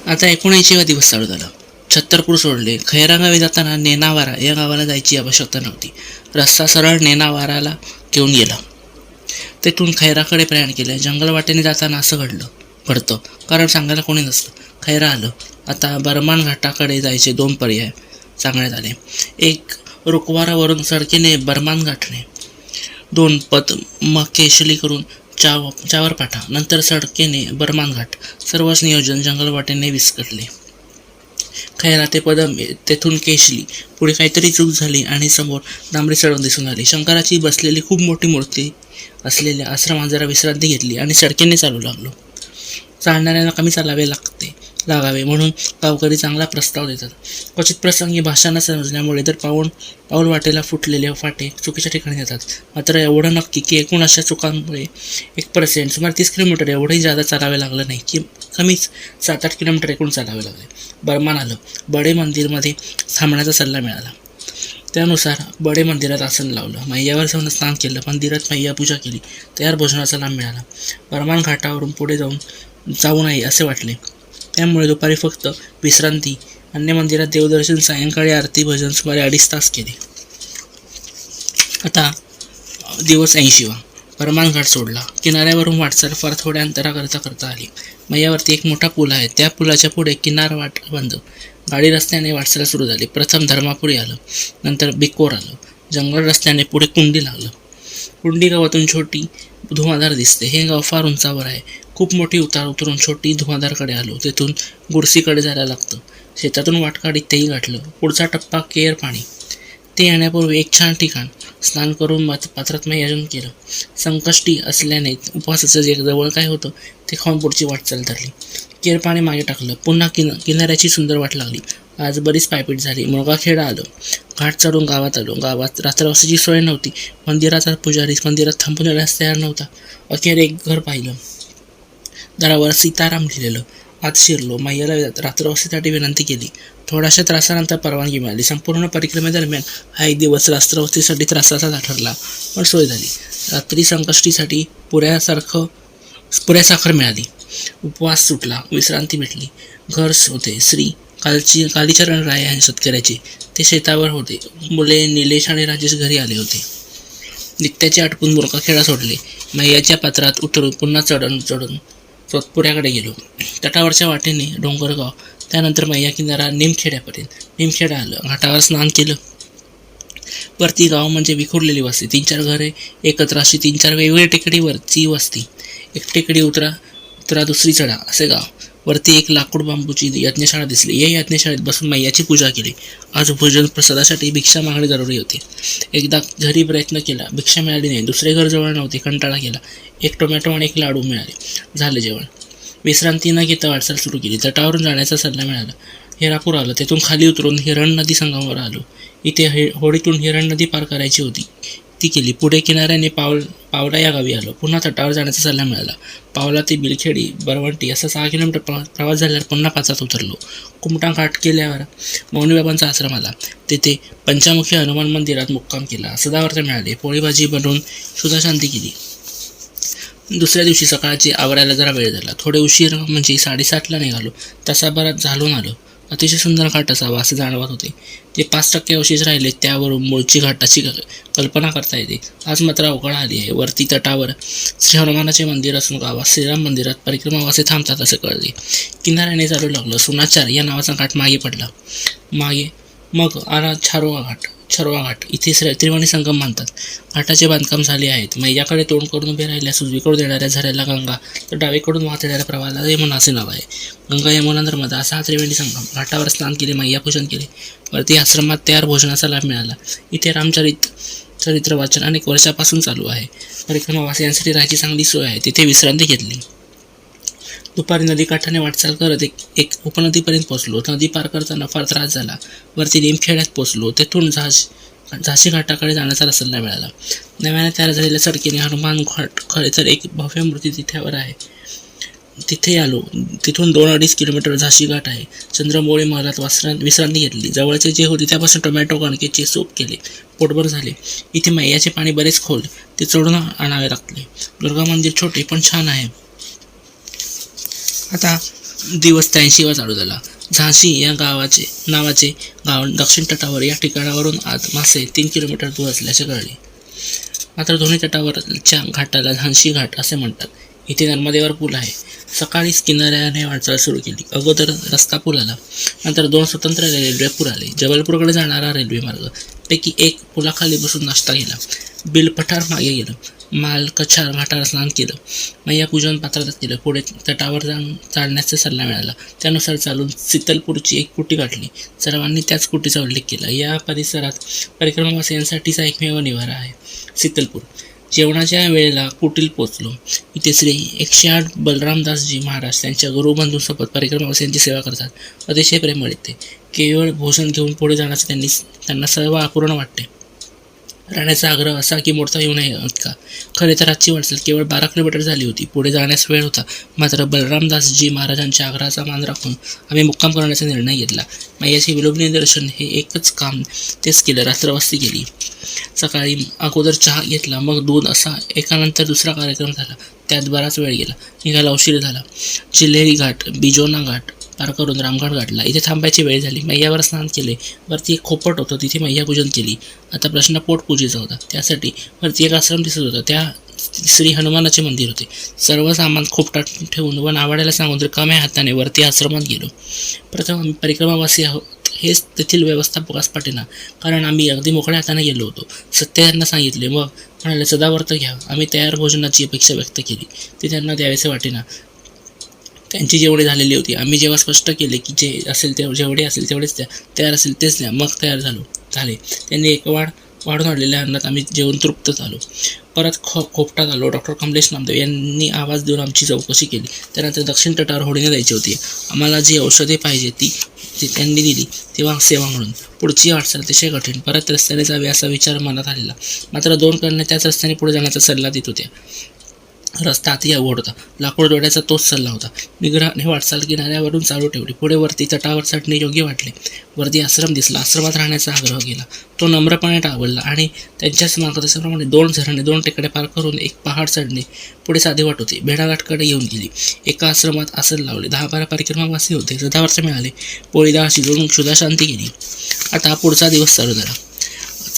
आता 19 दिवस चालू झाला. छत्तरपूर सोडले. खैरा गावी जाताना नेनावारा या गावाला जायची आवश्यकता नव्हती. रस्ता सरळ नेनावाराला घेऊन गेला. तेथून खैराकडे प्रयाण केले. जंगल वाटेने जाताना असं घडतं कारण सांगायला कोणी नसतं. खैरा आलं. आता बरमान घाटाकडे जायचे 2 पर्याय सांगण्यात आले. एक, रुकवारावरून सडकेने बरमान गाठणे. 2, पद्मकेशली करून चावर पाठा. नंतर सडकेने बरमान घाट. सर्वच नियोजन जंगल वाटेने विस्कटले. खैरा ते तेथून केशली. पुढे काहीतरी चूक झाली आणि समोर डांबरी सडक दिसून आली. शंकराची बसलेली खूप मोठी मूर्ती असलेल्या आश्रमात जरा विश्रांती घेतली आणि सडकेने चालू लागलो. चालणाऱ्यांना कमी लागावे म्हणून गावकरी चांगला प्रस्ताव देतात. क्वचित प्रसंगी भाषा न समजल्यामुळे तर पाऊल वाटेला फुटलेले फाटे चुकीच्या ठिकाणी जातात. मात्र एवढं नक्की की एकूण अशा चुकांमुळे 1% सुमारे 30 किलोमीटर एवढंही जादा चालावे लागलं नाही की कमीच 7-8 किलोमीटर एकूण चालावे लागले. बरमान आलं. बडे मंदिरमध्ये थांबण्याचा सल्ला मिळाला. त्यानुसार बडे मंदिरात आसन लावलं. मैयावर जाऊन स्नान केलं. मंदिरात मैया पूजा केली. तयार भोजनाचा लाभ मिळाला. बरमान घाटावरून पुढे जाऊ नये असे वाटले. त्यामुळे दुपारी फक्त विश्रांती. अन्य मंदिरात देवदर्शन, सायंकाळी आरती, भजन सुमारे 2.5 तास केले. आता दिवस 80वा. बरमान घाट सोडला. किनाऱ्यावरून वाटचाल फार थोड्या अंतराकरता आली. मैयावरती एक मोठा पूल आहे. त्या पुलाच्या पुढे किनार वाट बंद. गाडी रस्त्याने वाटचाल सुरू झाली. प्रथम धर्मापुरी आलं. नंतर बिकोर आलं. जंगल रस्त्याने पुढे कुंडी लागलं. कुंडी गावातून छोटी धुवाधार दिसते. हे गाव फार उंचावर आहे. खूप मोठी उतार उतरून छोटी धुवाधारकडे आलो. तेथून गुरसीकडे जायला लागतं. शेतातून वाट काढीत तेही गाठलं. पुढचा टप्पा केर पाणी. ते येण्यापूर्वी एक छान ठिकाण. स्नान करून पात्रात मैयाजन केलं. संकष्टी असल्याने उपवासाचं जे जवळ काय होतं ते खाऊन पुढची वाटचाल धरली. केर पाणी मागे टाकलं. पुन्हा किनाऱ्याची सुंदर वाट लागली. आज बरीच पायपीट झाली. मुळगाखेडा आलो. घाट चढून गावात आलो. गावात रात्रवासाची सोय नव्हती. मंदिराचा पुजारी मंदिरात थांबून येण्यास तयार नव्हता. अखेर एक घर पाहिलं. दारावर सीताराम लिहिलेलं. आत शिरलो. मैयाला रात्रवस्तीसाठी विनंती केली. थोड्याशा त्रासानंतर परवानगी मिळाली. संपूर्ण परिक्रमेदरम्यान हा एक दिवस रात्रवस्तीसाठी त्रासाचा ठरला, पण सोय झाली. रात्री संकष्टीसाठी पुऱ्या साखर मिळाली. उपवास सुटला. विश्रांती भेटली. घर होते श्री कालीचरण राय यांनी शेतकऱ्याचे. ते शेतावर होते. मुले निलेश आणि राजेश घरी आले होते. नित्याचे आटपून मुरकाखेडा सोडले. मैयाच्या पात्रात उतरून पुन्हा चढून सोतपुऱ्याकडे गेलो. तटावरच्या वाटेने डोंगरगाव. त्यानंतर मैया किनारा निमखेड्यापर्यंत. निमखेडा आलं. घाटावर स्नान केलं. वरती गाव म्हणजे विखुरलेली वस्ती. 3-4 घरे एकत्र अशी 3-4 वेगवेगळ्या टेकडीवरची वस्ती. एक टेकडी उतरा दुसरी चढा असे गाव. वरती एक लाकूड बांबूची यज्ञशाळा दिसली. या यज्ञशाळेत बसून मैयाची पूजा केली. आज भोजन प्रसादासाठी भिक्षा मागणे जरुरी होती. एकदा घरी प्रयत्न केला. भिक्षा मिळाली नाही. दुसरे घर जवळ नव्हते. कंटाळा केला. एक टोमॅटो आणि एक लाडू मिळाले. झाले जेवण. विश्रांती न घेता वाटचाल सुरू केली. तटावरून जाण्याचा सल्ला मिळाला. हिरापूर आलं. तेथून खाली उतरून हिरण नदी संगमावर आलो. इथे होडीतून हिरण नदी पार करायची होती. ती केली. पुढे किनाऱ्याने पावला या गावी आलो. पुन्हा तटावर जाण्याचा सल्ला मिळाला. पावला ते बिलखेडी बरवंटी असा 6 किलोमीटर प्रवास झाल्यावर पुन्हा पाचात उतरलो. कुमटा घाट केल्यावर मौनीबाबांचा आश्रम आला. तेथे पंचमुखी हनुमान मंदिरात मुक्काम केला. सदावर्त मिळाले. पोळी भाजी बनवून सुधाशांती केली. दुसऱ्या दिवशी सकाळची आवरायला जरा वेळ झाला. थोडे उशीर म्हणजे 7:30ला निघालो. तासाभरात झालून आलो. अतिशय सुंदर घाट असावा असे जाणवत होते. जे 5% अवशेष राहिले त्यावरून मूळची घाटाची कल्पना करता येते. आज मात्र अवकाळ आली आहे. वरती तटावर श्री हनुमानाचे मंदिर असून गावात श्रीराम मंदिरात परिक्रमावासी थांबतात असे कळले. किनाऱ्याने चालू लागलं. सुनाचार या नावाचा घाट मागे पडला. मग आला छरवा घाट. इथे त्रिवेणी संगम मानतात. घाटाचे बांधकाम झाले आहेत. मैयाकडे तोंड करून उभे राहिल्यास उजवीकडून येणाऱ्या झऱ्याला गंगा तर डावीकडून वाहत येणाऱ्या प्रवाहाला यमुना असे नाव आहे. गंगा यमुना नर्मदा असा हा त्रिवेणी संगम. घाटावर स्नान केले. मैया पूजन केले. वरती आश्रमात तयार भोजनाचा लाभ मिळाला. इथे रामचरित्र वाचन अनेक वर्षापासून चालू आहे. परिक्रमावासियांसाठी राहायची चांगली सोय आहे. तिथे विश्रांती घेतली. दुपारी नदीकाठाने वाटचाल करत एक उपनदीपर्यंत पोहोचलो. नदी पार करताना फार त्रास झाला. वरती निमखेड्यात पोहोचलो. तेथून झाशी घाटाकडे जाण्याचा सल्ला मिळाला. नव्याने तयार झालेल्या सडकेने हनुमान घाट खरे तर एक भव्य मूर्ती तिथ्यावर आहे. तिथे आलो. तिथून 2-2.5 किलोमीटर झाशी घाट आहे. चंद्रमौळी महलात विश्रांती घेतली. जवळचे जे होते त्यापासून टोमॅटो कणकेचे सूप केले. पोटभर झाले. इथे मैयाचे पाणी बरेच खोल. ते चढून आणावे लागले. दुर्गा मंदिर छोटे पण छान आहे. आता दिवस 83वा चालू झाला. झाशी या नावाचे गाव दक्षिण तटावर या ठिकाणावरून आत मासे 3 किलोमीटर दूर असल्याचे कळले. मात्र दोन्ही तटावरच्या घाटाला झांशी घाट असे म्हणतात. इथे नर्मदेवर पूल आहे. सकाळीच किनाऱ्याने वाटचाल सुरू केली. अगोदर रस्ता पूल आला, नंतर 2 स्वतंत्र रेल्वे पूल आले. जबलपूरकडे जाणारा रेल्वे मार्ग पैकी एक पुलाखाली बसून नाश्ता केला. बिलपठार मागे गेलं. मालकछार घाटावर स्नान केलं. मैया पूजन पात्रात केलं. पुढे तटावर जाऊन चालण्याचा सल्ला मिळाला. त्यानुसार चालून सितलपूरची एक कुटी गाठली. सर्वांनी त्याच कुटीचा उल्लेख केला. या परिसरात परिक्रमावासियांसाठीचा एकमेव निवारा आहे सितलपूर. जेवणाच्या वेळेला कुटील पोचलो. इथे श्री 108 बलरामदासजी महाराज त्यांच्या गुरुबंधूंसोबत परिक्रमावासियांची सेवा करतात. अतिशय प्रेमळ येते. केवळ भोजन घेऊन पुढे जाण्याचे त्यांना सर्व अपूर्ण वाटते. राहण्याचा आग्रह असा की मोडता येऊ नये इतका. खरे तर आजची वाटचाल केवळ 12 किलोमीटर झाली होती. पुढे जाण्यास वेळ होता. मात्र बलरामदासजी महाराजांच्या आग्रहाचा मान राखून आम्ही मुक्काम करण्याचा निर्णय घेतला. मैयाचे विलोभनीय दर्शन हे एकच काम तेच केलं. रात्रवस्ती केली. सकाळी अगोदर चहा घेतला, मग दूध, असा एकानंतर दुसरा कार्यक्रम झाला. त्यात बराच वेळ गेला. निघायला उशीर झाला. चिल्हेरी घाट, बिजोना घाट पार करून रामघाट गाठला. इथे थांबायची वेळ झाली. मैयावर स्नान केले. वरती एक खोपट होतं, तिथे मैया पूजन केली. आता प्रश्न पोटपूजेचा होता. त्यासाठी वरती एक आश्रम दिसत होता. त्या श्री हनुमानाचे मंदिर होते. सर्व सामान खोपटात ठेवून व नावाड्याला सांगून रिकाम्या हाताने वरती आश्रमात गेलो. प्रथम आम्ही परिक्रमावासी आहोत हेच तेथील व्यवस्थापकास पाठेना, कारण आम्ही अगदी मोकळ्या हाताने गेलो होतो. सत्य त्यांना सांगितले. मग म्हणाले, सदाव्रत घ्या. आम्ही तयार भोजनाची अपेक्षा व्यक्त केली. ते त्यांना द्यावेसे वाटेना. त्यांची जेवढी झालेली होती. आम्ही जेव्हा स्पष्ट केले की जेवढे असेल तेवढेच द्या, तयार असेल तेच द्या, मग तयार झाले. त्यांनी एक वाढून आणलेल्या अन्नात आम्ही जेवण तृप्त झालो. परत खोपटात आलो. डॉक्टर कमलेश नामदेव यांनी आवाज देऊन आमची चौकशी केली. त्यानंतर दक्षिण तटावर होडीने जायची होती. आम्हाला जी औषधे पाहिजे ती त्यांनी दिली, तेव्हा सेवा म्हणून. पुढची वाटचाल अतिशय कठीण. परत रस्त्याने जावे असा विचार मनात आलेला. मात्र 2 कन्या त्याच रस्त्याने पुढे जाण्याचा सल्ला देत होत्या. रस्ता अति अवघड होता. लाकूड जोड्याचा तोच सल्ला होता. निग्रहाने वाटचाल किनाऱ्यावरून चालू ठेवली. पुढे वरती तटावर चढणे योग्य वाटले. वरती आश्रम दिसला. आश्रमात राहण्याचा आग्रह केला. तो नम्रपणे टाळला आणि त्यांच्याच मार्गदर्शनाप्रमाणे 2 झरणे 2 टेकड्या पार करून एक पहाड चढणे पुढे साधे वाट होते. भेडाघाटकडे येऊन गेली. एका आश्रमात आसन लावले. 10-12 परिक्रमावासी होते. सदाव्रत मिळाले. पोळी डाळ शिजवून क्षुधाशांती केली. आता पुढचा दिवस चालू झाला.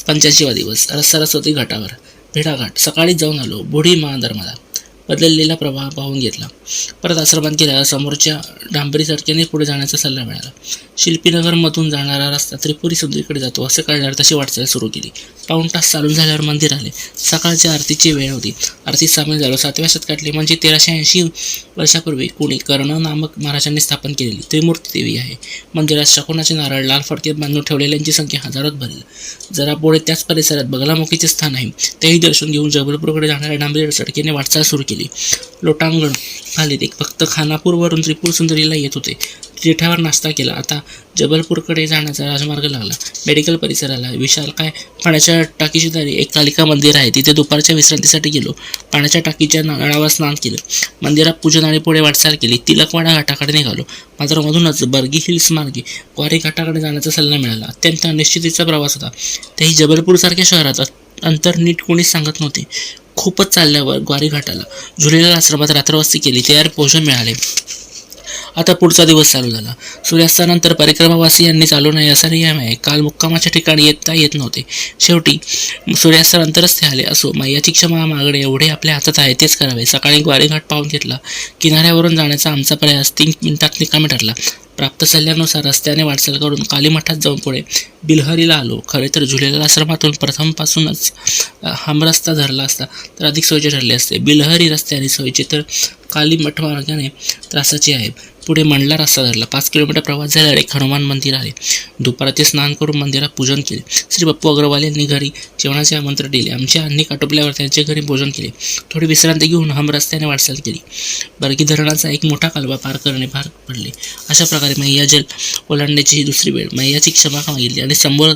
85वा दिवस. सरस्वती घाटावर भेडाघाट. सकाळीच जाऊन आलो. बुढी मा धर्माला बदललेला प्रवाह पाहून घेतला. परत आश्रमात गेल्यावर समोरच्या डांबरी सडकेने पुढे जाण्याचा सल्ला मिळाला. शिल्पीनगरमधून जाणारा रस्ता त्रिपुरी समुद्रीकडे जातो असे कळल्यावर तशी वाटचाल सुरू केली. पाऊण तास चालून झाल्यावर मंदिर आले. सकाळच्या आरतीची वेळ होती. आरतीत सामील झालो. 7व्या शतकातली म्हणजे 1380 वर्षापूर्वी कुणी कर्ण नामक महाराजांनी स्थापन केलेली त्रिमूर्ती देवी आहे. मंदिरात शकुनाचे नारळ लाल फडक्यात बांधून ठेवलेल्यांची संख्या हजारोत भरेल. जरा पुढे त्याच परिसरात बगलामुखीचे स्थान आहे. तेही दर्शन घेऊन जबलपूरकडे जाणाऱ्या डांबरी सडकेने वाटचाल सुरू केली. लोटांगण आले. ते फक्त खानापूरवरून त्रिपुर सुंदरीला येत होते. जिठ्यावर नाश्ता केला. आता जबलपूरकडे जाण्याचा राजमार्ग लागला. मेडिकल परिसराला विशालकाय पाण्याच्या टाकीची दारी एक कालिका मंदिर आहे. तिथे दुपारच्या विश्रांतीसाठी गेलो. पाण्याच्या टाकीच्या नळावर स्नान केलं. मंदिरात पूजन आणि पुढे वाटचाल केली. तिलकवाडा घाटाकडे निघालो. मात्र मधूनच बर्गी हिल्स मार्गे ग्वारी घाटाकडे जाण्याचा सल्ला मिळाला. अत्यंत अनिश्चितीचा प्रवास होता. तेही जबलपूरसारख्या शहरात अंतर नीट कोणीच सांगत नव्हते. खूपच चालल्यावर ग्वारी घाटाला झुलेलाल आश्रमात रात्रवस्ती केली. तयार भोजन मिळाले. आता पुढचा दिवस चालू झाला. सूर्यास्तानंतर परिक्रमावासियांनी चालू नये असा नियम आहे. काल मुक्कामाच्या ठिकाणी येत नव्हते. शेवटी सूर्यास्तानंतरच ते आले. असो, मैयाची क्षमा मागणे एवढे आपल्या हातात आहे तेच करावे. सकाळी ग्वारी घाट पाहून घेतला. किनाऱ्यावरून जाण्याचा आमचा प्रयास 3 मिनिटात निकामी ठरला. प्राप्त सल्ल्यानुसार रस्त्याने वाटचाल करून कालीमठात जाऊन पुढे बिलहरीला आलो. खरे तर झुलेलाल आश्रमातून प्रथमपासूनच हमरस्ता धरला असता तर अधिक सोयीचे ठरले असते. बिलहरी रस्त्याने सोयीचे तर कालीमठ मार्गाने त्रासाचे आहे. पुढे मंडला रस्ता धरला. 5 किलोमीटर प्रवास झाल्यावर एक हनुमान मंदिर आहे. दुपाराचे स्नान करून मंदिरात पूजन केले. श्री पप्पू अग्रवाल यांनी घरी जेवणाचे आमंत्रण दिले. आमच्या अन्नी आटोपल्यावर त्यांच्या घरी भोजन केले. थोडी विश्रांती घेऊन रस्त्याने वाटचाल केली. बर्गी धरणाचा एक मोठा कालवा पार करणे भाग पडले. अशा प्रकारे मैया जल ओलांडण्याची ही दुसरी वेळ. मैयाची क्षमा मागितली आणि समोर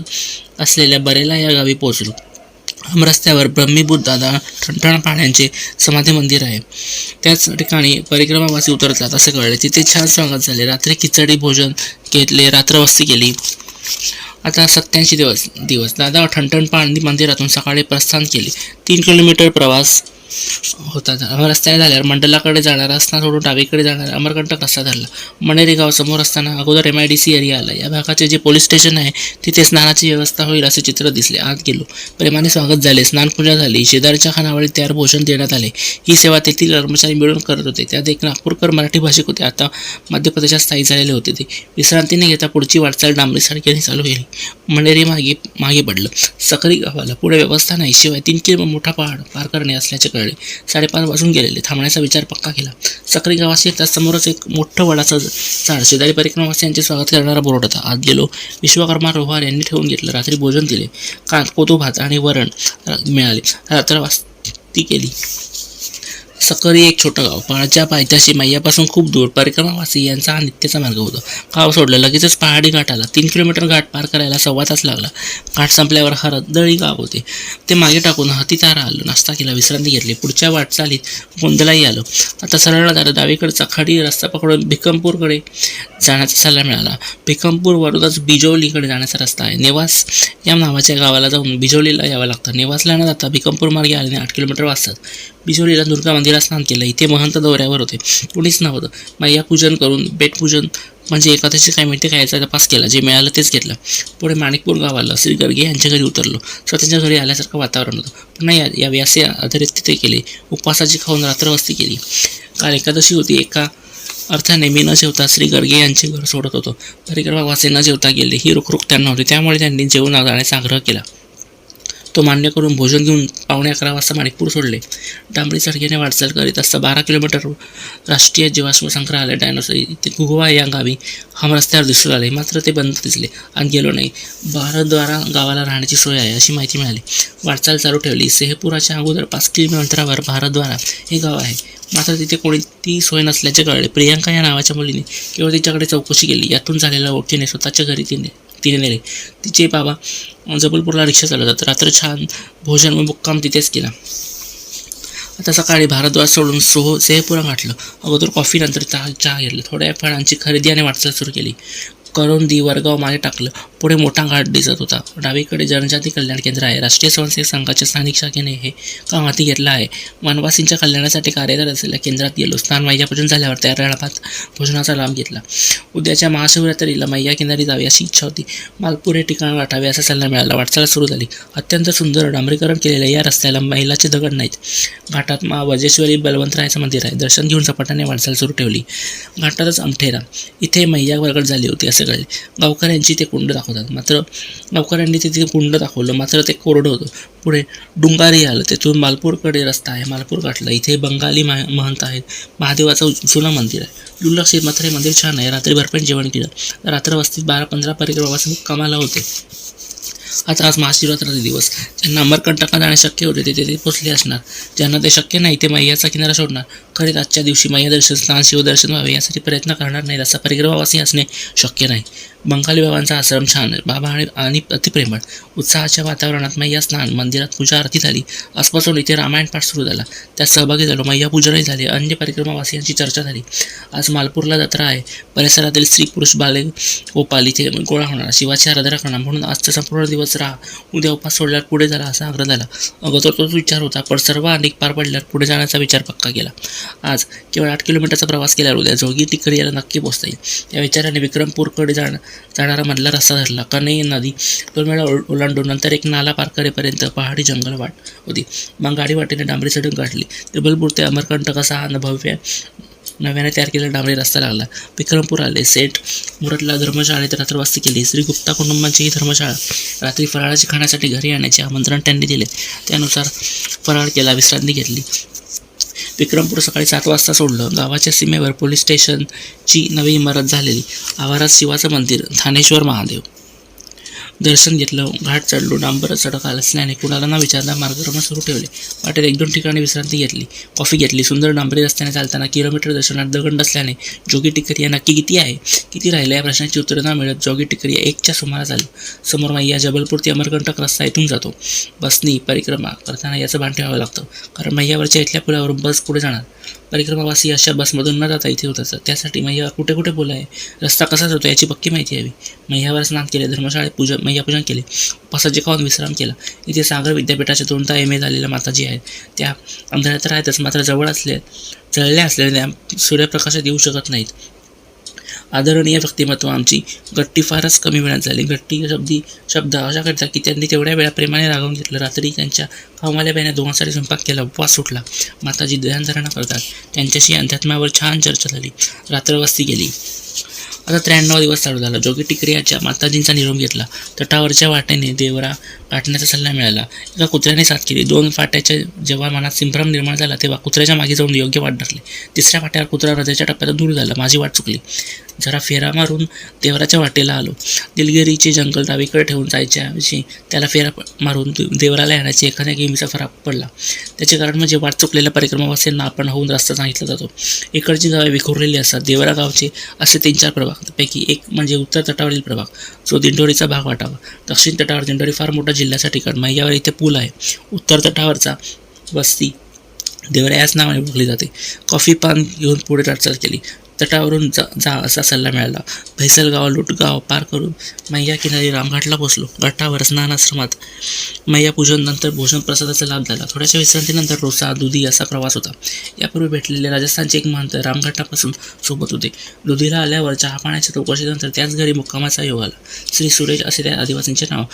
असलेल्या बरेला या गावी पोहोचलो. रस्त्यावर ब्रह्मीभूत दादा ठणठण पाण्याचे समाधी मंदिर आहे. त्याच ठिकाणी परिक्रमावासी उतरतात असे कळले. तिथे छान स्वागत झाले. रात्री खिचडी भोजन घेतले. रात्रवस्ती केली. आता 87 दिवस. दादा ठणठण पाणी मंदिरातून सकाळी प्रस्थान केले. 3 किलोमीटर प्रवास होता. रस्त्याने झाल्यावर मंडलाकडे जाणारा रस्ता सोडून डावीकडे जाणारा अमरकंटक रस्ता धरला. मणेरी गाव समोर असताना अगोदर MIDC एरिया आला. या भागाचे जे पोलीस स्टेशन आहे तिथे स्नानाची व्यवस्था होईल असे चित्र दिसले. आत गेलो. प्रेमाने स्वागत झाले. स्नानपूजा झाली. शेजारच्या खानावळीत तयार भोजन देण्यात आले. ही सेवा तेथील कर्मचारी मिळून करत होते. त्यात एक नागपूरकर मराठी भाषिक होते. आता मध्य प्रदेशात स्थायिक झालेले होते. ते विश्रांतीने घेता पुढची वाटचाल डांबरी सडकेने चालू केली. मणेरी मागे पडलं. सकरी गावाला पुढे व्यवस्था नाही. शिवाय 3 किलो मोठा पहाड पार करणे असल्याचे कळले. 5:30 वाजून गेलेले. थांबण्याचा विचार पक्का केला. सकरी गावाशी येताच समोरच एक मोठं वडाचं झाड. शेजारी परिक्रमावासियांचे स्वागत करणारा बोर्ड होता. आत गेलो. विश्वकर्मा रोहार यांनी ठेवून घेतलं. रात्री भोजन दिले. कोतो भात आणि वरण मिळाले. रात्रवास्ती केली. सकरी एक छोटं गाव. पहाडच्या पायथ्याशी मैयापासून खूप दूर. परिक्रमावासी यांचा हा नित्याचा मार्ग होता. गाव सोडलं लगेचच पहाडी घाट आला. 3 किलोमीटर घाट पार करायला 1.25 तास लागला. घाट संपल्यावर हरदळी गाव होते. ते मागे टाकून हातीतारा आलो. नाश्ता केला. विश्रांती घेतली. पुढच्या वाटचालीत गोंधलाही आलो. आता सरळ डावीकडचा खाडी रस्ता पकडून भिकमपूरकडे जाण्याचा सल्ला मिळाला. भिकमपूरवरूनच बिजोलीकडे जाण्याचा रस्ता आहे. नेवास या नावाच्या गावाला जाऊन बिजोलीला यावं लागतं. नेवासला न जाता भिकमपूर मार्गे आल्याने 8 किलोमीटर वाजतात. बिजोलीला दुर्गा मंदिरात स्नान केलं. इथे महंत दौऱ्यावर होते. कोणीच नव्हतं. मैया पूजन करून बेटपूजन म्हणजे एकादशी काय मिळते काय याचा तपास केला. जे मिळालं तेच घेतलं. पुढे माणिकपूर गावाला श्री गर्गे यांच्या घरी उतरलो. स्वतःच्या घरी आल्यासारखं वातावरण होतं. पुन्हा या व्यासे आधारित तिथे केले. उपवासाची खाऊन रात्रवस्ती केली. काल एकादशी होती. एका अर्थाने मी न जेवता श्री गर्गे यांचे घर सोडत होतो. परिक्रमावासी न जेवता गेले. ही रुखरुख त्यांना होती. त्यामुळे त्यांनी जेवून जाण्याचा आग्रह केला. तो मान्य करून भोजन घेऊन 11:15 वाजता माणिकपूर सोडले. डांबरी सडकेने वाटचाल करीत असता 12 किलोमीटर राष्ट्रीय जीवाश्म संग्रहालय डायनोसॉर इथे गुगवा या गावी हम रस्त्यावर दिसून आले. मात्र ते बंद दिसले. आत गेलो नाही. भारद्वारा गावाला राहण्याची सोय आहे अशी माहिती मिळाली. वाटचाल चालू ठेवली. सेहपुराच्या अगोदर 5 किलोमीटर अंतरावर भारद्वारा हे गाव आहे. मात्र तिथे कोणतीही सोय नसल्याचे कळले. प्रियांका या नावाच्या मुलीने केवळ तिच्याकडे चौकशी केली. यातून झालेल्या ओळखीने स्वतःच्या घरी तिने नेले. तिचे बाबा जबलपूरला रिक्षा चालवतात. रात्र छान भोजन व मुक्काम तिथेच केला. आता सकाळी भारद्वाज सोडून सेहपुरा गाठलं. अगोदर कॉफी नंतर चहा घेतलं. थोड्या फळांची खरेदी आणि वाटचाल सुरू केली. करोंदी वरगाव मागे टाकलं. पुढे मोठा घाट दिसत होता. डावीकडे जनजाती कल्याण केंद्र आहे. राष्ट्रीय स्वयंसेवक संघाच्या स्थानिक शाखेने हे काम हाती घेतलं आहे. वनवासींच्या कल्याणासाठी कार्यरत असलेल्या केंद्रात गेलो. स्नान मैयापूजन झाल्यावर त्या रळाभात भोजनाचा लाभ घेतला. उद्याच्या महाशिवरात्रीला मैया किनारी जावी अशी इच्छा होती. मालपूर हे ठिकाण गाठावे असा सल्ला मिळाला. वाटचाल सुरू झाली. अत्यंत सुंदर डांबरीकरण केलेल्या या रस्त्याला मैलाचे दगड नाहीत. घाटात वजेश्वरी बलवंतरायाचं मंदिर आहे. दर्शन घेऊन झपाट्याने वाटचाल सुरू ठेवली. घाटातच अमठेरा इथे मैया प्रगट झाली होती असे कळले. गावकऱ्यांची ते कुंड दाखवतात. मात्र गावकऱ्यांनी तिथे कुंड दाखवलं. मात्र ते कोरडं होतं. पुढे डुंगारी आलं. तेथून मालपूरकडे रस्ता आहे. मालपूर गाठलं. इथे बंगाली महंत आहेत. महादेवाचं जुनं मंदिर आहे. दुर्लक्षित मात्र हे मंदिर छान आहे. रात्री भरपेट जेवण केलं. रात्र वस्तीत 12-15 परिक्रमावासी मुक्कामाला होते. आज महाशिवरात्रीचा दिवस. ज्यांना अमरकंटकात जाणे शक्य होते ते तिथे पोचले असणार. ज्यांना ते शक्य नाही ते मैयाचा किनारा सोडणार. खरेच आजच्या दिवशी मैया दर्शन स्नान शिवदर्शन व्हावे यासाठी प्रयत्न करणार नाहीत असा परिक्रमावासी असणे शक्य नाही. बंगाली बाबांचा आश्रम छान. बाबा आणि अतिप्रेमळ. उत्साहाच्या वातावरणात मैया स्नान, मंदिरात पूजा आरती झाली. आसपासून इथे रामायण पाठ सुरू झाला. त्यात सहभागी झालो. मैया पूजनही झाले. अन्य परिक्रमावासियांची चर्चा झाली. आज मालपूरला जत्रा आहे. परिसरातील स्त्री पुरुष बाले गोपाल इथे गोळा होणार. शिवाची आराधना करणार. म्हणून आजचा संपूर्ण दिवस राहा. उद्या उपास सोडल्यावर पुढे झाला असा आग्रह झाला. अगोदर तोच विचार होता. पण सर्व अनेक पार पडल्यावर पुढे जाण्याचा विचार पक्का केला. आज केवळ 8 किलोमीटरचा प्रवास केल्यावर उद्या जोगी टिकरी याला नक्की पोचता येईल या विचाराने विक्रमपूरकडे जाणारा मधला रस्ता धरला. कन्हई नदी 2 वेळा ओलांडून नंतर एक नाला पार करेपर्यंत पहाडी जंगल वाट होती. मग गाडी वाटेने डांबरी सडक गाठली. जबलपूर ते अमरकंटक असा हा भव्य नव्याने तयार केलेला डांबरी रस्ता लागला. विक्रमपूर आले. सेठ मुरटला धर्मशाळेत रात्रवास्ती केली. श्री गुप्ता कुटुंबांची ही धर्मशाळा. रात्री फराळाची खाण्यासाठी घरी आणण्याचे आमंत्रण त्यांनी दिले. त्यानुसार फराळ केला. विश्रांती घेतली. विक्रमपूर सकाळी 7 वाजता सोडलं. गावाच्या सीमेवर पोलीस स्टेशनची नवी इमारत झालेली. आवारात शिवाचं मंदिर, थानेश्वर महादेव. दर्शन घेतलं. घाट चढलो. डांबर सडक असल्याने कुणाला न विचारता मार्गक्रमण सुरू ठेवले. वाटेत 1-2 ठिकाणी विश्रांती घेतली. कॉफी घेतली. सुंदर डांबरी रस्त्याने चालताना किलोमीटर दर्शनात दगड असल्याने जोगी टिकरिया नक्की किती आहे, किती राहिलं या प्रश्नाची उत्तरं न मिळत जोगी टिकरिया 1च्या सुमारास आली. समोर मैया जबलपूर ते अमरकंटक रस्ता इथून जातो. बसनी परिक्रमा करताना याचं भान ठेवावं लागतं. कारण मैयावरच्या इथल्या पुलावरून बस पुढे जाणार. परिक्रमावासी अशा बसमधून न जाता इथे होतात. त्यासाठी मैयावर कुठे कुठे पूल आहे, रस्ता कसा जातो याची पक्की माहिती हवी. मैयावर स्नान केले. धर्मशाळेत मैयापूजन केले. उपासाचे खाऊन विश्राम केला. इथे सागर विद्यापीठाच्या 2दा MA झालेल्या माताजी आहेत. त्या अंधारात राहतच मात्र जळल्या असलेल्या त्या सूर्यप्रकाशात येऊ शकत नाहीत. आदरणीय व्यक्तिमत्व आमची गट्टी फारच कमी वेळात झाली. गट्टी शब्द अशा करता की त्यांनी तेवढ्या वेळा प्रेमाने रागवून घेतलं. रात्री त्यांच्या खाऊमाल्या बाईने दोघांसाठी स्वयंपाक केला. उपवास सुटला. माताजी ध्यानधारणा करतात. त्यांच्याशी अध्यात्मावर छान चर्चा झाली. रात्रवस्ती गेली. आता 93 दिवस चालू झाला. जोगी टिकरियाच्या माताजींचा निरोप घेतला. तटावरच्या वाटेने देवरा गाठण्याचा सल्ला मिळाला. एका कुत्र्याने साथ केली. 2 फाट्याच्या जेव्हा मनात संभ्रम निर्माण झाला तेव्हा कुत्र्याच्या मागे जाऊन योग्य वाट धरली. 3ऱ्या फाट्यावर कुत्रा हृदयाच्या टप्प्यात दूर झाला. माझी वाट चुकली. जरा फेरा मारून देवराच्या वाटेला आलो. दिलगिरीचे जंगल डावीकडे ठेवून जायच्याऐवजी त्याला फेरा मारून देवराला येण्याची एखाद्या गेमीचा फरक पडला. त्याचे कारण म्हणजे वाट चुकलेल्या परिक्रमावासींना आपण होऊन रस्ता सांगितला जातो. इकडची गावे विखुरलेली असतात. देवरा गावचे असे 3-4 प्रभाग पैकी एक म्हणजे उत्तर तटावरील प्रभाग, जो दिंडोरीचा भाग वाटावा. दक्षिण तटावर दिंडोरी फार मोठा जिल्ह्याचा ठिकाण. मैयावर इथे पूल आहे. उत्तर तटावरचा वस्ती देवरा याच नावाने ओळखली जाते. कॉफी पान घेऊन पुढे वाटचाल केली. तटावरून जा असा सल्ला मिळाला. भैसलगाव लुटगाव पार करून मैया किनारी रामघाटला पोचलो. घाटावर स्नानाश्रमात मैया पूजन नंतर भोजन प्रसादाचा लाभ झाला. थोड्याशा विश्रांतीनंतर रोसा दुधी असा प्रवास होता. यापूर्वी भेटलेले राजस्थानचे एक महंत रामघाटापासून सोबत होते. दुधीला आल्यावर चहा पाण्याच्या चौकशीनंतर त्याच घरी मुक्कामाचा योग आला. श्री सुरेश असे त्या आदिवासींचे नाव.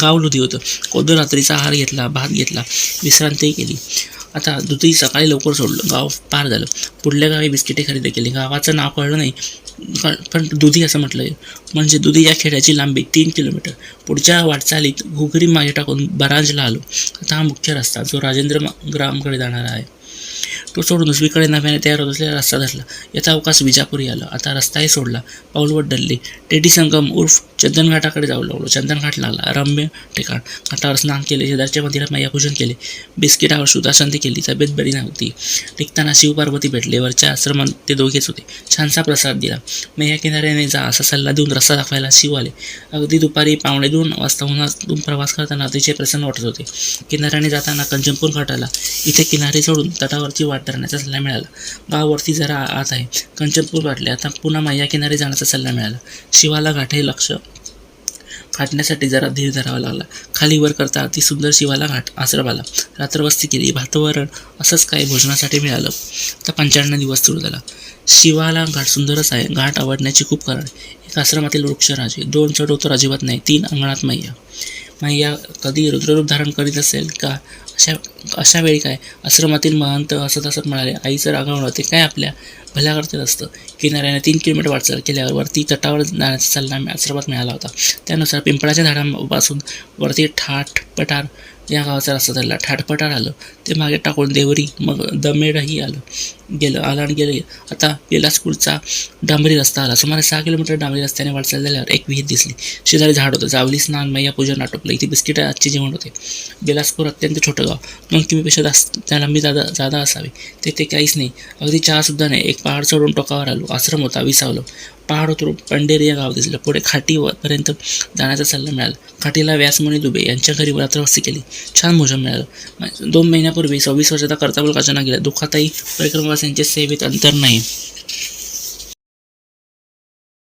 गाव लुधी होतं. कोदो रात्रीचा आहार घेतला, भात घेतला, विश्रांती केली. आता दुधी सकाळी लवकर सोडलं. गाव पार झालं. पुढल्या गावी बिस्किटे खरेदी केली. गावाचं नाव कळलं नाही पण दुधी असं म्हटलं. म्हणजे दुधी या खेड्याची लांबी 3 किलोमीटर. पुढच्या वाटचालीत घुगरी मागे टाकून बरांजला आलो. आता हा मुख्य रस्ता जो राजेंद्र ग्रामकडे जाणारा आहे. तो सोडून उजवीकडे नव्याने तयार होत असलेला रस्ता धरला. याचा अवकाश विजापुरी आला. आता रस्ताही सोडला. पाऊलवट डल्ले. टेडी संगम उर्फ चंदनघाटाकडे जाऊ लागलो. चंदनघाट लागला. रम्य ठिकाण. घाटावर स्नान केले. शेजारच्या मंदिरात मैयापूजन केले. बिस्किटावर सुधाशांती केली. तब्येत बरी नव्हती. निघताना शिवपार्वती भेटले. वरच्या आश्रमात ते दोघेच होते. छानसा प्रसाद दिला. मैया किनाऱ्याने जा असा सल्ला देऊन रस्ता दाखवायला शिव आले. अगदी दुपारी 1:45 वाजता उन्हातून प्रवास करताना अतिशय प्रसन्न वाटत होते. किनाऱ्याने जाताना कंचनपूर घाटाला इथे किनारे सोडून तटावरची वाट धरण्याचा सल्ला मिळाला. गावावरती जरा आत आहे. कंचनपूर गाठले. आता पुन्हा मैया किनारे जाण्याचा सल्ला मिळाला. शिवाला गाठे लक्ष गाठण्यासाठी जरा धीर धरावा लागला. खाली वर करता अति सुंदर शिवाला घाट आश्रमाला. रात्रवस्ती केली. भातवरण असंच काही भोजनासाठी मिळालं. आता 95 दिवस सुरू झाला. शिवाला घाट सुंदरच आहे. घाट आवडण्याची खूप कारण. एक आश्रमातील वृक्षराजे. 2 चढउतार अजिबात नाही. 3 अंगणात मैया कधी रुद्ररूप धारण करीत असेल का? अशा वेळी काय आश्रमातील महंत हसत म्हणाले, आईचं रागावणं ते काय आपल्या भल्या करत असतं. किनाऱ्याने 3 किलोमीटर वाटचाल केल्यावर वरती तटावर जाण्याचा सल्ला आश्रमात मिळाला होता. त्यानुसार पिंपळाच्या झाडांपासून वरती ठाटपटार या गावाचा रस्ता धरला. ठाटपटार आलं ते मागे टाकून देवरी, मग दमेडही आलं आणि गेलं. आता बेलासपूरचा डांबरी रस्ता आला. सुमारे 6 किलोमीटर डांबरी रस्त्याने वाटचाल झाल्यावर एक विहीर दिसली. शेजारी झाड होतं. जावली स्नान मैया पूजन आटोपलं. इथे बिस्किट आजचे जेवण होते. बेलासपूर अत्यंत छोटं गाव. 2 किमीपेक्षा त्या लांबी जादा असावी. तेथे काहीच नाही. अगदी चहासुद्धा नाही. एक पहाड चढून टोकावर आलो. आश्रम होता. विसावलो. पहाड उतरून पंढेरी या गाव दिसलं. पुढे खाटीपर्यंत जाण्याचा सल्ला मिळाला. खाटीला व्यासमुनी दुबे यांच्या घरी रात्रवस्ती केली. छान भोजन मिळालं. 2 महिन्यापूर्वी 26 वर्षाचा कर्तव्य काचना गेला. दुःखातही परिक्रमावासींच्या सेवेत अंतर नाही.